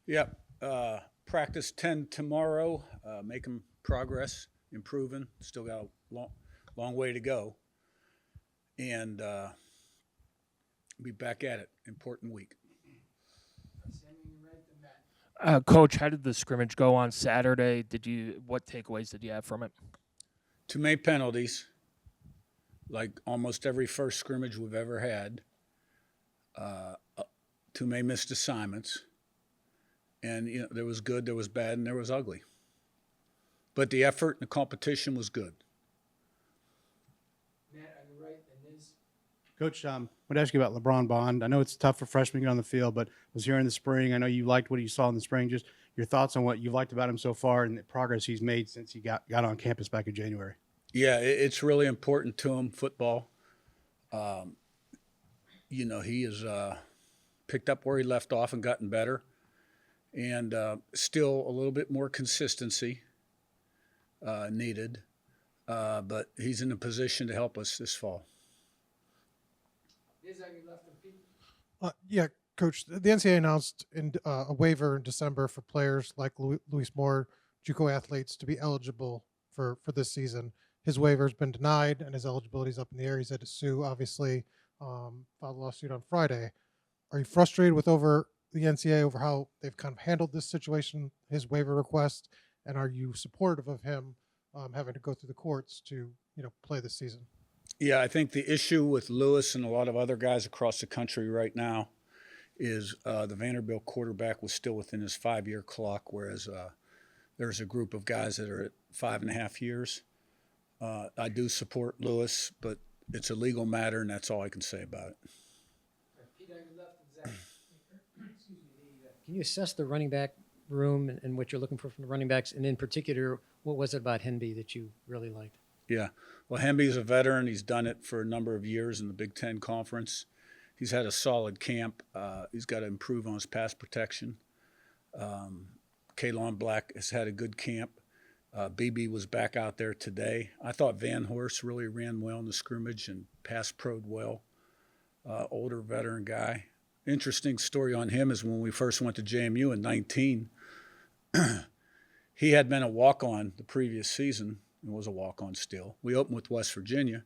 Yep. Practice 10 tomorrow. Making progress, improving. Still got a long way to go. And be back at it. Important week. Coach, how did the scrimmage go on Saturday? What takeaways did you have from it? Too many penalties, like almost every first scrimmage we've ever had. Too many missed assignments. And there was good, there was bad, and there was ugly. But the effort and the competition was good. Matt, on the right, and Liz. Coach, I want to ask you about LeBron Bond. I know it's tough for freshmen to get on the field, but was here in the spring. I know you liked what you saw in the spring. Just your thoughts on what you've liked about him so far and the progress he's made since he got on campus back in January. Yeah, it's really important to him, football. He has picked up where he left off and gotten better. And still a little bit more consistency needed. But he's in a position to help us this fall. Liz, on your left, and Pete. Yeah, Coach, the NCAA announced a waiver in December for players like Luis Moore, JUCO athletes, to be eligible for this season. His waiver has been denied, and his eligibility is up in the air. He's had to sue, obviously, filed a lawsuit on Friday. Are you frustrated with the NCAA over how they've kind of handled this situation, his waiver request, and are you supportive of him having to go through the courts to play this season? Yeah, I think the issue with Lewis and a lot of other guys across the country right now is the Vanderbilt quarterback was still within his 5-year clock, whereas there's a group of guys that are at 5.5 years. I do support Lewis, but it's a legal matter, and that's all I can say about it. Pete, on your left, and Zach. Can you assess the running back room and what you're looking for from the running backs? And in particular, what was it about Hemby that you really liked? Yeah. Well, Hemby's a veteran. He's done it for a number of years in the Big Ten Conference. He's had a solid camp. He's got to improve on his pass protection. Kaelon Black has had a good camp. Beebe was back out there today. I thought Vanhorse really ran well in the scrimmage and pass pro'd well. Older veteran guy. Interesting story on him is when we first went to JMU in 19, he had been a walk-on the previous season and was a walk-on still. We opened with West Virginia.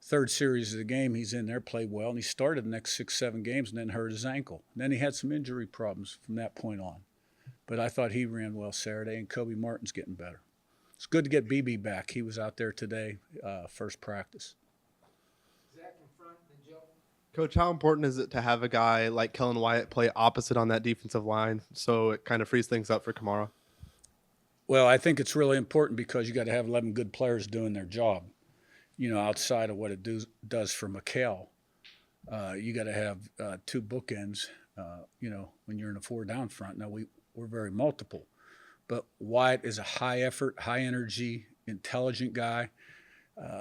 Third series of the game, he's in there, played well, and he started the next 6-7 games and then hurt his ankle. And then he had some injury problems from that point on. But I thought he ran well Saturday, and Khobie Martin's getting better. It's good to get Beebe back. He was out there today, first practice. Zach in front, then Joe. Coach, how important is it to have a guy like Kellan Wyatt play opposite on that defensive line so it kind of frees things up for Kamara? Well, I think it's really important because you got to have 11 good players doing their job, outside of what it does for McHale. You got to have 2 bookends, when you're in a 4-down front. Now, we're very multiple. But Wyatt is a high-effort, high-energy, intelligent guy.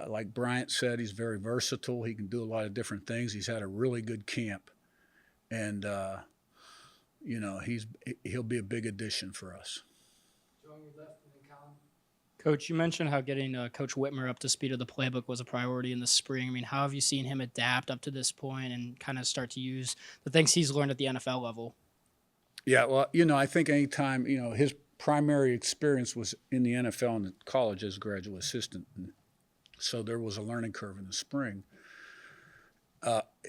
Like Bryant said, he's very versatile. He can do a lot of different things. He's had a really good camp. And, he'll be a big addition for us. Joe on your left, and then Colin. Coach, you mentioned how getting Coach Whitmer up to speed of the playbook was a priority in the spring. I mean, how have you seen him adapt up to this point and kind of start to use the things he's learned at the NFL level? Yeah, well, I think anytime, his primary experience was in the NFL and college as a graduate assistant. And so there was a learning curve in the spring.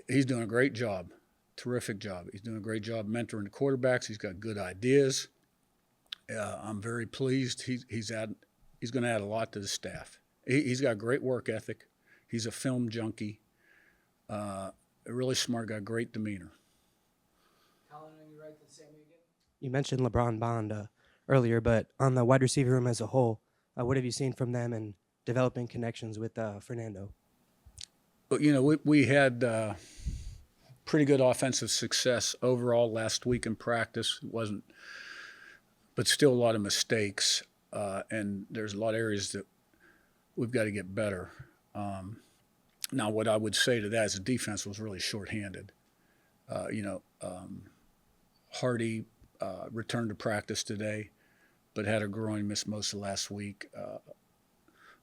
He's doing a great job, terrific job. He's doing a great job mentoring the quarterbacks. He's got good ideas. I'm very pleased. He's going to add a lot to the staff. He's got a great work ethic. He's a film junkie. A really smart guy, great demeanor. Colin on your right, then Sammy again. You mentioned LeBron Bond earlier, but on the wide receiver room as a whole, what have you seen from them in developing connections with Fernando? But, we had pretty good offensive success overall last week in practice. It wasn't, but still a lot of mistakes. And there's a lot of areas that we've got to get better. Now, what I would say to that is the defense was really shorthanded. Hardy returned to practice today, but had a groin, missed most of last week.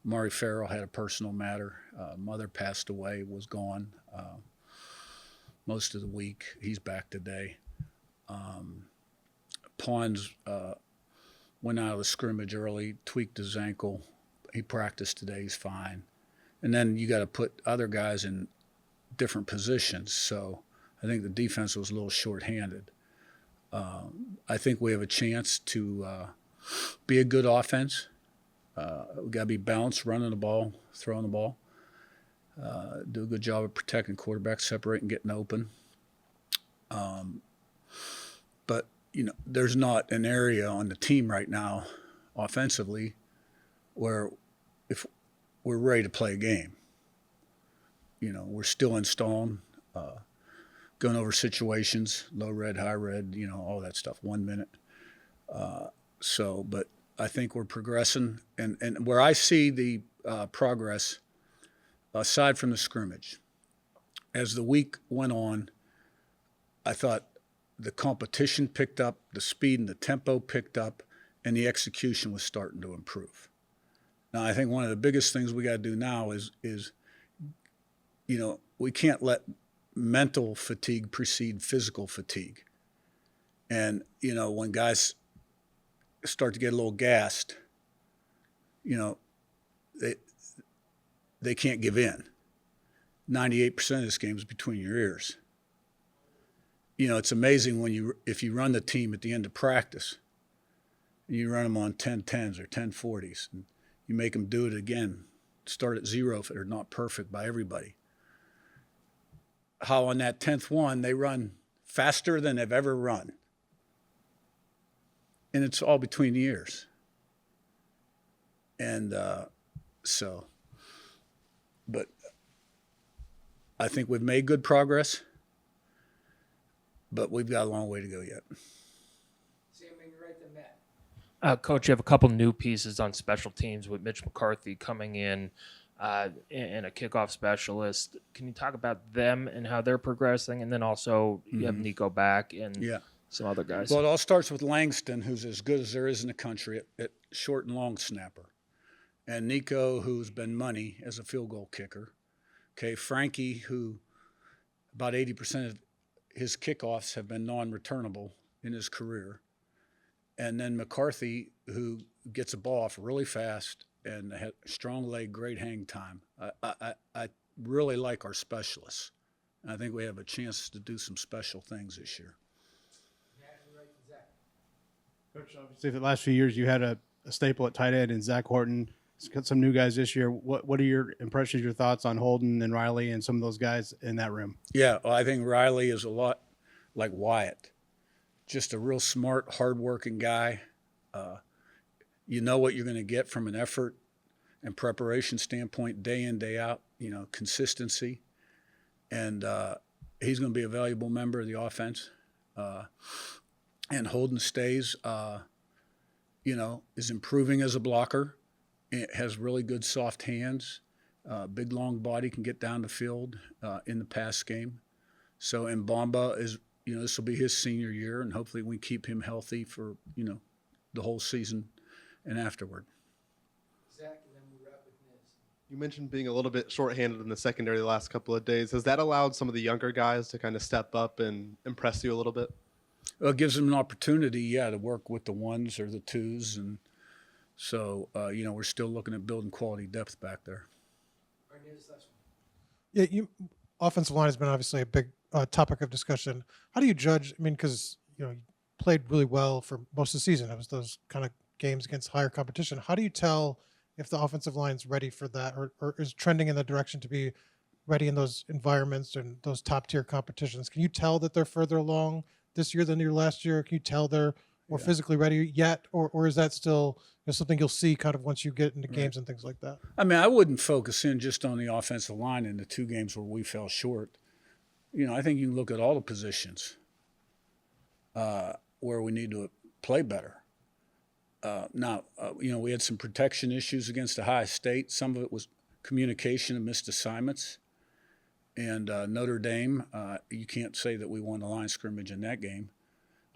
Mari Farrell had a personal matter. Mother passed away, was gone most of the week. He's back today. Pons went out of the scrimmage early, tweaked his ankle. He practiced today. He's fine. And then you got to put other guys in different positions. So I think the defense was a little shorthanded. I think we have a chance to be a good offense. We got to be balanced, running the ball, throwing the ball. Do a good job of protecting quarterbacks, separating, getting open. But there's not an area on the team right now, offensively, where if we're ready to play a game. We're still installing, going over situations, low red, high red, all that stuff, 1 minute. But I think we're progressing. And where I see the progress, aside from the scrimmage, as the week went on, I thought the competition picked up, the speed and the tempo picked up, and the execution was starting to improve. Now, I think one of the biggest things we got to do now is we can't let mental fatigue precede physical fatigue. And, when guys start to get a little gassed, they can't give in. 98% of this game is between your ears. It's amazing if you run the team at the end of practice, and you run them on 10-10s or 10-40s, and you make them do it again, start at zero if they're not perfect by everybody. How on that 10th one, they run faster than they've ever run. And it's all between the ears. And but I think we've made good progress, but we've got a long way to go yet. Sam, when you're right to Matt. Coach, you have a couple new pieces on special teams with Mitch McCarthy coming in and a kickoff specialist. Can you talk about them and how they're progressing? And then also you have Nico back and some other guys. Well, it all starts with Langston, who's as good as there is in the country at short and long snapper. And Nico, who's been money as a field goal kicker. Okay, Frankie, who about 80% of his kickoffs have been non-returnable in his career. And then McCarthy, who gets a ball off really fast and had strong leg, great hang time. I really like our specialists. And I think we have a chance to do some special things this year. Matt, you're right to Zach. Coach, obviously, for the last few years, you had a staple at tight end in Zach Horton. It's got some new guys this year. What are your impressions, your thoughts on Holden and Riley and some of those guys in that room? Yeah, well, I think Riley is a lot like Wyatt. Just a real smart, hardworking guy. You know what you're going to get from an effort and preparation standpoint, day in, day out, consistency. And he's going to be a valuable member of the offense. And Holden stays, is improving as a blocker. It has really good soft hands, big long body, can get down the field in the pass game. So, and Bamba is, this will be his senior year, and hopefully we keep him healthy for, the whole season and afterward. Zach, and then we'll wrap with Niz. You mentioned being a little bit shorthanded in the secondary the last couple of days. Has that allowed some of the younger guys to kind of step up and impress you a little bit? Well, it gives them an opportunity, to work with the ones or the twos. And so, we're still looking at building quality depth back there. All right, Niz, last one. Yeah, offensive line has been obviously a big topic of discussion. How do you judge? I mean, because you played really well for most of the season. It was those kind of games against higher competition. How do you tell if the offensive line's ready for that, or is trending in the direction to be ready in those environments and those top tier competitions? Can you tell that they're further along this year than your last year? Can you tell they're more physically ready yet, or is that still something you'll see kind of once you get into games and things like that? I mean, I wouldn't focus in just on the offensive line in the two games where we fell short. I think you can look at all the positions where we need to play better. We had some protection issues against Ohio State. Some of it was communication and missed assignments. And Notre Dame, you can't say that we won the line scrimmage in that game.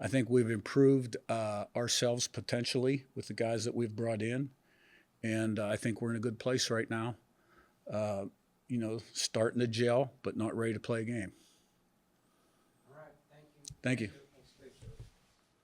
I think we've improved ourselves potentially with the guys that we've brought in. And I think we're in a good place right now. Starting to gel, but not ready to play a game. All right, thank you. Thank you.